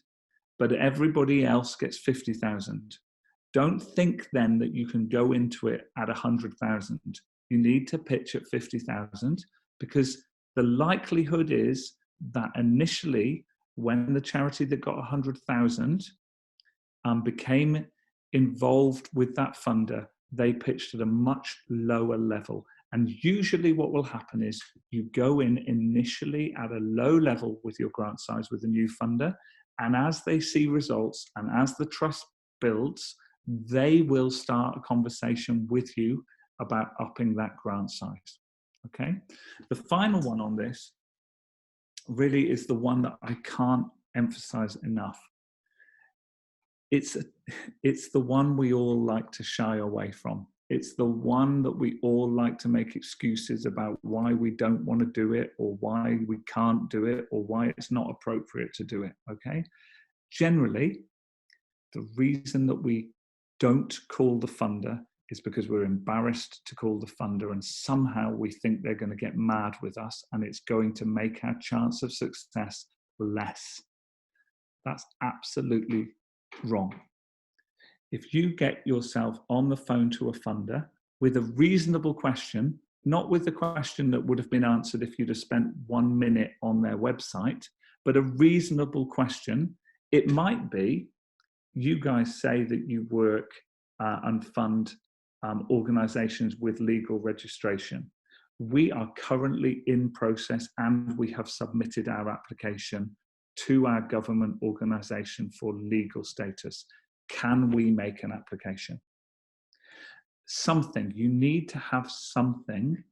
but everybody else gets 50,000. Don't think then that you can go into it at 100,000. You need to pitch at 50,000, because the likelihood is that initially, when the charity that got 100,000 became involved with that funder, they pitched at a much lower level. And usually what will happen is you go in initially at a low level with your grant size with a new funder, and as they see results and as the trust builds, they will start a conversation with you about upping that grant size. Okay? The final one on this really is the one that I can't emphasize enough. It's the one we all like to shy away from. It's the one that we all like to make excuses about why we don't want to do it, or why we can't do it, or why it's not appropriate to do it, okay? Generally, the reason that we don't call the funder is because we're embarrassed to call the funder, and somehow we think they're going to get mad with us and it's going to make our chance of success less. That's absolutely wrong. If you get yourself on the phone to a funder with a reasonable question, not with the question that would have been answered if you'd have spent 1 minute on their website, but a reasonable question, it might be, you guys say that you work and fund organizations with legal registration. We are currently in process and we have submitted our application to our government organization for legal status. Can we make an application? Something, you need to have something,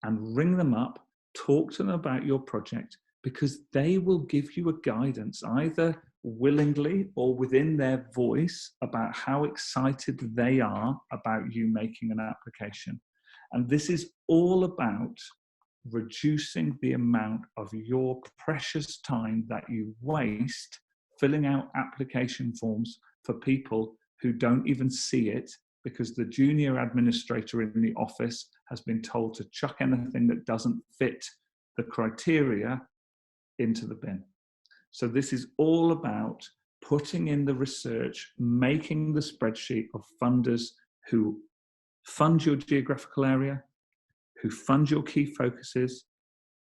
and ring them up, talk to them about your project, because they will give you a guidance, either willingly or within their voice, about how excited they are about you making an application. And this is all about reducing the amount of your precious time that you waste filling out application forms for people who don't even see it, because the junior administrator in the office has been told to chuck anything that doesn't fit the criteria into the bin. So this is all about putting in the research, making the spreadsheet of funders who fund your geographical area, who fund your key focuses,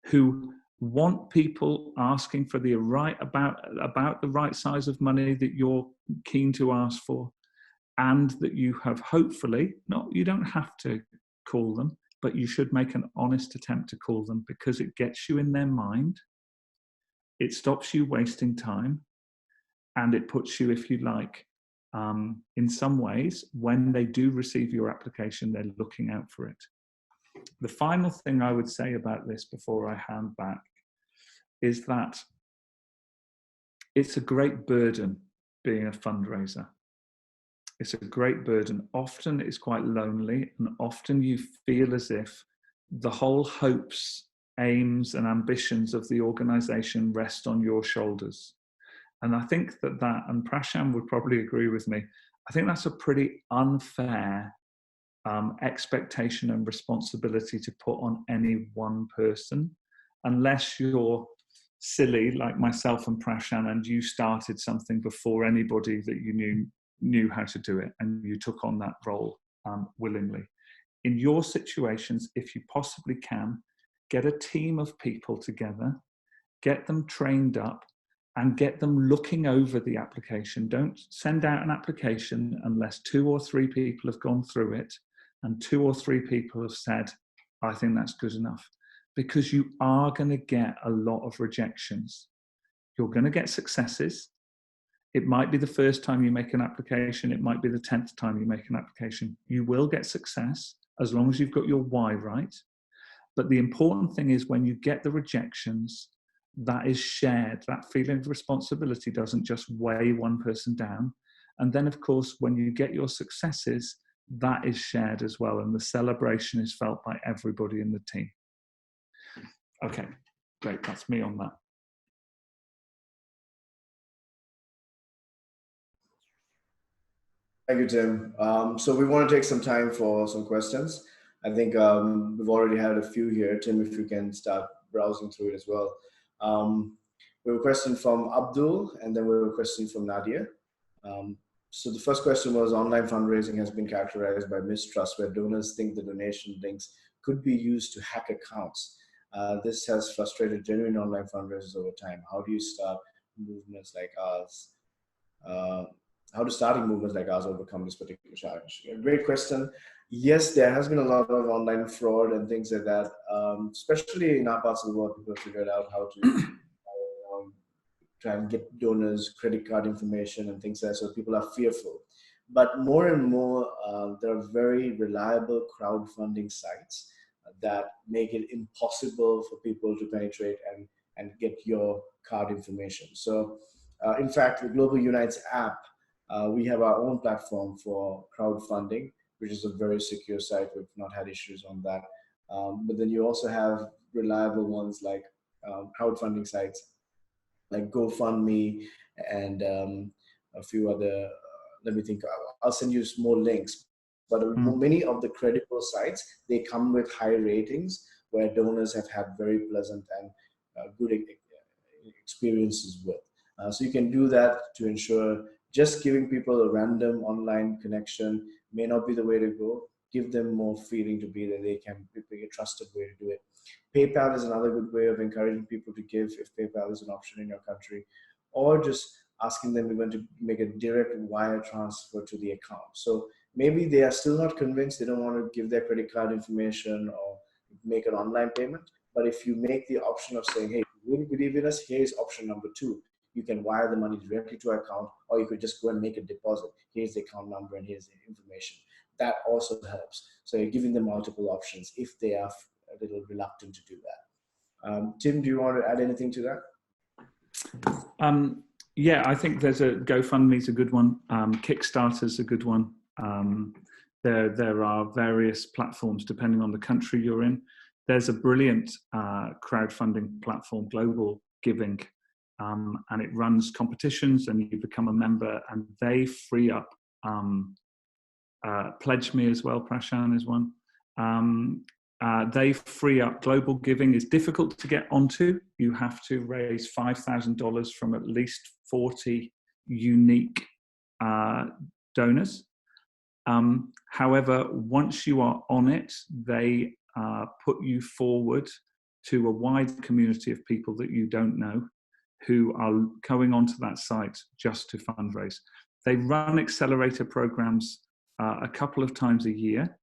who want people asking for the right about the right size of money that you're keen to ask for, and that you have hopefully, you don't have to call them, but you should make an honest attempt to call them, because it gets you in their mind, it stops you wasting time, and it puts you, if you like, in some ways, when they do receive your application, they're looking out for it. The final thing I would say about this before I hand back is that it's a great burden being a fundraiser. It's a great burden. Often it's quite lonely, and often you feel as if the whole hopes, aims, and ambitions of the organization rest on your shoulders. And I think that, and Prashan would probably agree with me, I think that's a pretty unfair expectation and responsibility to put on any one person, unless you're silly like myself and Prashan, and you started something before anybody that you knew how to do it, and you took on that role willingly. In your situations, if you possibly can, get a team of people together, get them trained up, and get them looking over the application. Don't send out an application unless 2 or 3 people have gone through it and 2 or 3 people have said, I think that's good enough. Because you are going to get a lot of rejections. You're going to get successes. It might be the first time you make an application. It might be the 10th time you make an application. You will get success as long as you've got your why right. But the important thing is, when you get the rejections, that is shared. That feeling of responsibility doesn't just weigh one person down. And then, of course, when you get your successes, that is shared as well. And the celebration is felt by everybody in the team. Okay, great. That's me on that. Thank you, Tim. So we want to take some time for some questions. I think we've already had a few here. Tim, if you can start browsing through it as well. We have a question from Abdul, and then we have a question from Nadia. So the first question was, online fundraising has been characterized by mistrust, where donors think the donation links could be used to hack accounts. This has frustrated genuine online fundraisers over time. How do you start movements like ours how do starting movements like ours overcome this particular challenge? Great question. Yes, there has been a lot of online fraud and things like that, especially in our parts of the world. People have figured out how to try and get donors' credit card information and things like that, so people are fearful. But more and more, there are very reliable crowdfunding sites that make it impossible for people to penetrate and get your card information. So, in fact, the Global Unites app, we have our own platform for crowdfunding, which is a very secure site. We've not had issues on that. But then you also have reliable ones like crowdfunding sites like GoFundMe and a few other. Let me think. I'll send you more links. But many of the credible sites, they come with high ratings where donors have had very pleasant and good experiences with. So you can do that to ensure just giving people a random online connection may not be the way to go. Give them more feeling to be that they can be a trusted way to do it. PayPal is another good way of encouraging people to give if PayPal is an option in your country, or just asking them even to make a direct wire transfer to the account. So maybe they are still not convinced, they don't want to give their credit card information or make an online payment. But if you make the option of saying, hey, if you really believe in us, here's option number 2. You can wire the money directly to our account, or you could just go and make a deposit. Here's the account number and here's the information. That also helps. So you're giving them multiple options if they are a little reluctant to do that. Tim, do you want to add anything to that? Yeah, I think there's a GoFundMe's a good one. Kickstarter's a good one. There are various platforms depending on the country you're in. There's a brilliant crowdfunding platform, Global Giving, and it runs competitions, and you become a member, and they free up. Pledge Me as well, Prashan is one. They free up. Global Giving is difficult to get onto. You have to raise $5,000 from at least 40 unique donors. However, once you are on it, they put you forward to a wide community of people that you don't know who are going onto that site just to fundraise. They run accelerator programs a couple of times a year.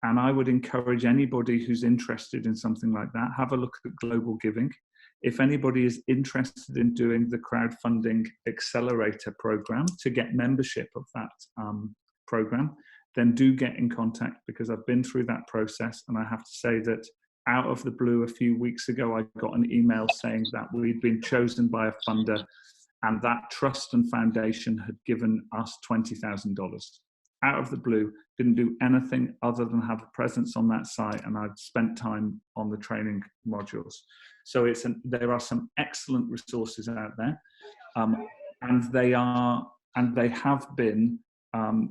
And I would encourage anybody who's interested in something like that, have a look at Global Giving. If anybody is interested in doing the crowdfunding accelerator program to get membership of that program, then do get in contact, because I've been through that process. And I have to say that out of the blue, a few weeks ago, I got an email saying that we'd been chosen by a funder and that trust and foundation had given us $20,000. Out of the blue, didn't do anything other than have a presence on that site, and I'd spent time on the training modules. So there are some excellent resources out there, and they have been,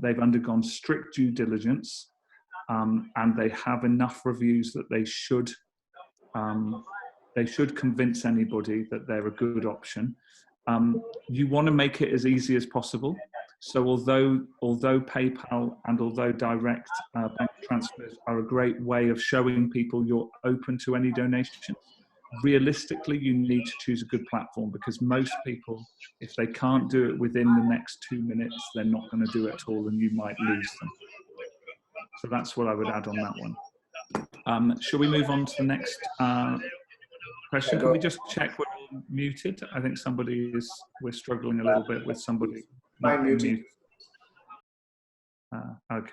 they've undergone strict due diligence, and they have enough reviews that they should convince anybody that they're a good option. You want to make it as easy as possible. So although PayPal and although direct bank transfers are a great way of showing people you're open to any donation, realistically you need to choose a good platform, because most people, if they can't do it within the next 2 minutes, they're not going to do it at all, and you might lose them. So that's what I would add on that one. Shall we move on to the next question? Can we just check we're all muted? I think we're struggling a little bit with somebody. Okay,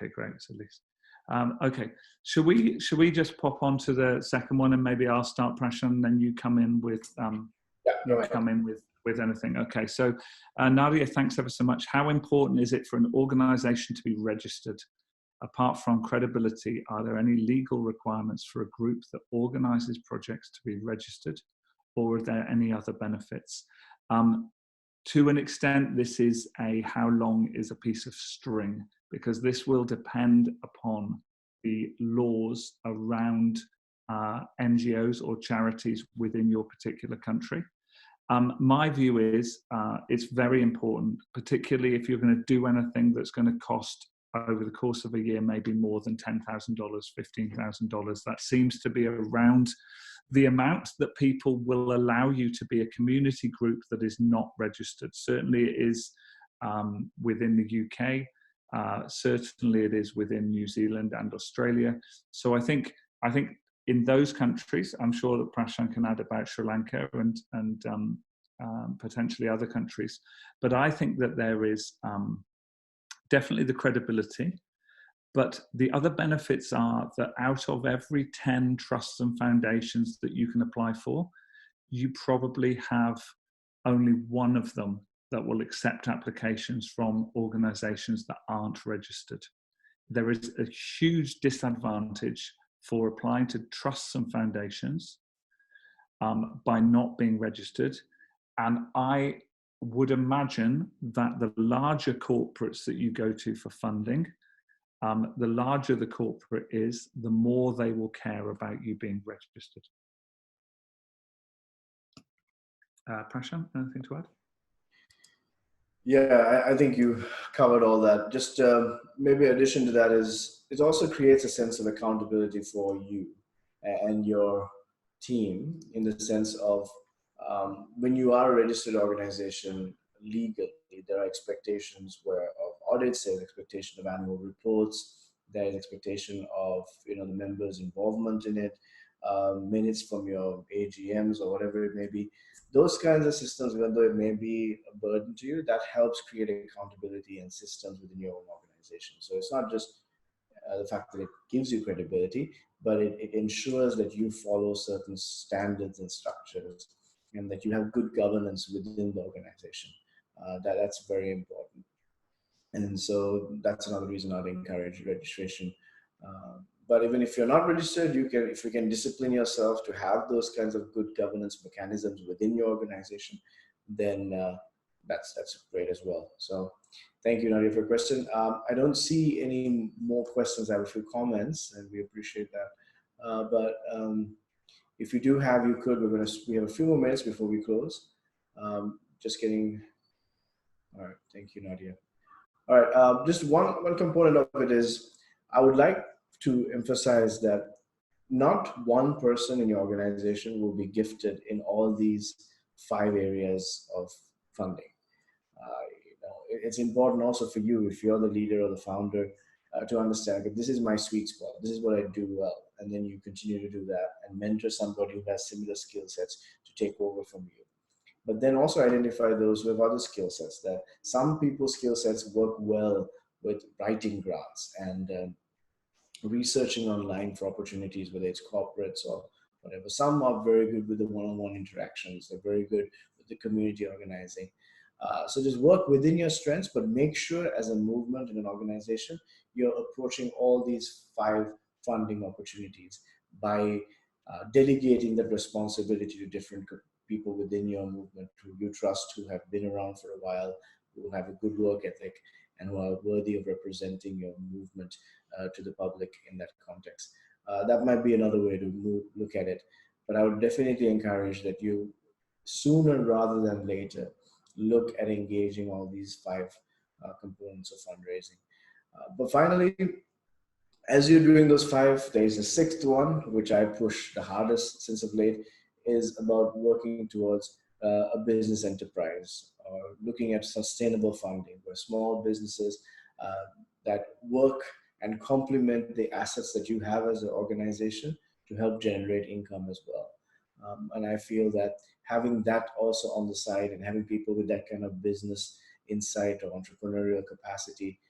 great, at least. Okay, should we just pop on to the second one, and maybe I'll start, Prashan, and then you come in with with anything. Okay, so Nadia, thanks ever so much. How important is it for an organization to be registered? Apart from credibility, are there any legal requirements for a group that organizes projects to be registered, or are there any other benefits? To an extent, this is how long is a piece of string, because this will depend upon the laws around NGOs or charities within your particular country. My view is it's very important, particularly if you're going to do anything that's going to cost over the course of a year maybe more than $10,000, $15,000. That seems to be around the amount that people will allow you to be a community group that is not registered. Certainly it is within the UK. Certainly it is within New Zealand and Australia. So I think in those countries, I'm sure that Prashan can add about Sri Lanka and potentially other countries. But I think that there is definitely the credibility. But the other benefits are that out of every 10 trusts and foundations that you can apply for, you probably have only one of them that will accept applications from organizations that aren't registered. There is a huge disadvantage for applying to trusts and foundations by not being registered. And I would imagine that the larger corporates that you go to for funding, the larger the corporate is, the more they will care about you being registered. Prashan, anything to add? Yeah, I think you covered all that. Just maybe addition to that is it also creates a sense of accountability for you and your team, in the sense of when you are a registered organization legally, there are expectations of audits, there's expectation of annual reports, there's expectation of the members' involvement in it, minutes from your AGMs or whatever it may be. Those kinds of systems, even though it may be a burden to you, that helps create accountability and systems within your own organization. So it's not just the fact that it gives you credibility, but it ensures that you follow certain standards and structures, and that you have good governance within the organization. That's very important. And so that's another reason I'd encourage registration. But even if you're not registered, if you can discipline yourself to have those kinds of good governance mechanisms within your organization, then that's great as well. So thank you, Nadia, for your question. I don't see any more questions. I have a few comments, and we appreciate that. But if you do have, we have a few more minutes before we close. Just getting. All right. Thank you, Nadia. All right. Just one component of it is, I would like to emphasize that not one person in your organization will be gifted in all these 5 areas of funding. It's important also for you, if you're the leader or the founder, to understand that this is my sweet spot. This is what I do well. And then you continue to do that and mentor somebody who has similar skill sets to take over from you. But then also identify those with other skill sets. That some people's skill sets work well with writing grants and researching online for opportunities, whether it's corporates or whatever. Some are very good with the one-on-one interactions. They're very good with the community organizing. So just work within your strengths, but make sure as a movement in an organization, you're approaching all these 5 funding opportunities by delegating that responsibility to different people within your movement who you trust, who have been around for a while, who have a good work ethic, and who are worthy of representing your movement to the public in that context. That might be another way to look at it, but I would definitely encourage that you, sooner rather than later, look at engaging all these 5 components of fundraising. But finally, as you're doing those 5, there's a 6th one, which I push the hardest since of late, is about working towards a business enterprise, or looking at sustainable funding, where small businesses that work and complement the assets that you have as an organization to help generate income as well. And I feel that having that also on the side, and having people with that kind of business insight or entrepreneurial capacity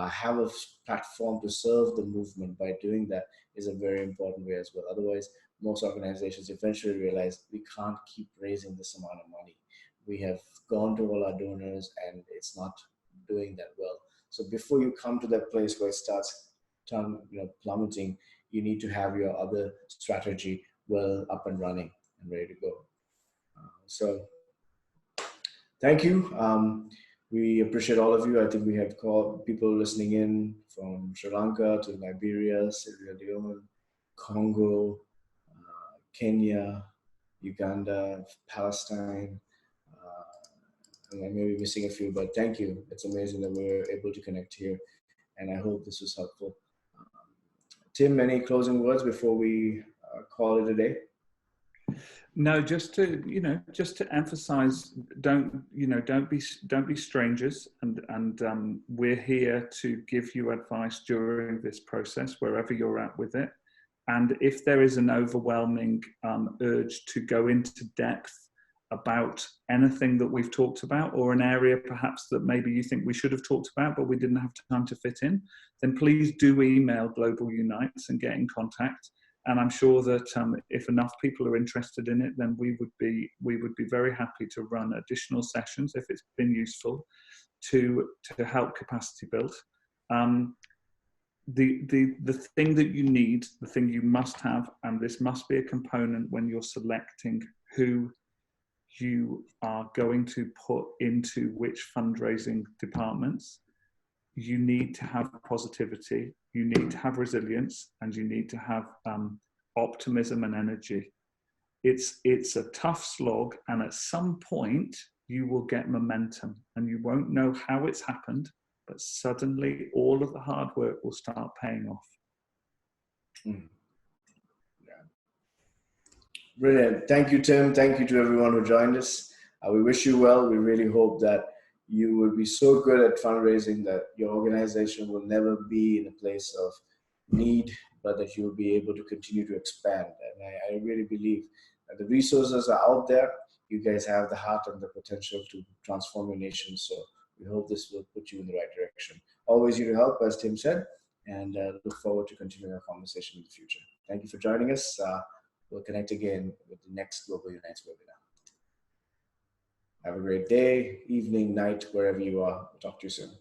have a platform to serve the movement by doing that, is a very important way as well. Otherwise, most organizations eventually realize we can't keep raising this amount of money. We have gone to all our donors and it's not doing that well. So before you come to that place where it starts plummeting, you need to have your other strategy well up and running and ready to go. So thank you. We appreciate all of you. I think we have people listening in from Sri Lanka to Liberia, Sierra Leone, Congo, Kenya, Uganda, Palestine. And I may be missing a few, but thank you. It's amazing that we're able to connect here, and I hope this was helpful. Tim, any closing words before we call it a day? No, just to emphasize, don't be strangers, and we're here to give you advice during this process, wherever you're at with it. And if there is an overwhelming urge to go into depth about anything that we've talked about, or an area perhaps that maybe you think we should have talked about but we didn't have time to fit in, then please do email Global Unites and get in contact. And I'm sure that if enough people are interested in it, then we would be very happy to run additional sessions if it's been useful to help capacity build. The thing that you need, the thing you must have, and this must be a component when you're selecting who you are going to put into which fundraising departments, you need to have positivity, you need to have resilience, and you need to have optimism and energy. It's a tough slog, and at some point you will get momentum, and you won't know how it's happened, but suddenly all of the hard work will start paying off. Mm. Yeah. Brilliant. Thank you, Tim. Thank you to everyone who joined us. We wish you well. We really hope that you will be so good at fundraising that your organization will never be in a place of need, but that you'll be able to continue to expand. And I really believe that the resources are out there. You guys have the heart and the potential to transform your nation. So we hope this will put you in the right direction. Always here to help, as Tim said, and look forward to continuing our conversation in the future. Thank you for joining us. We'll connect again with the next Global Unites webinar. Have a great day, evening, night, wherever you are. We'll talk to you soon.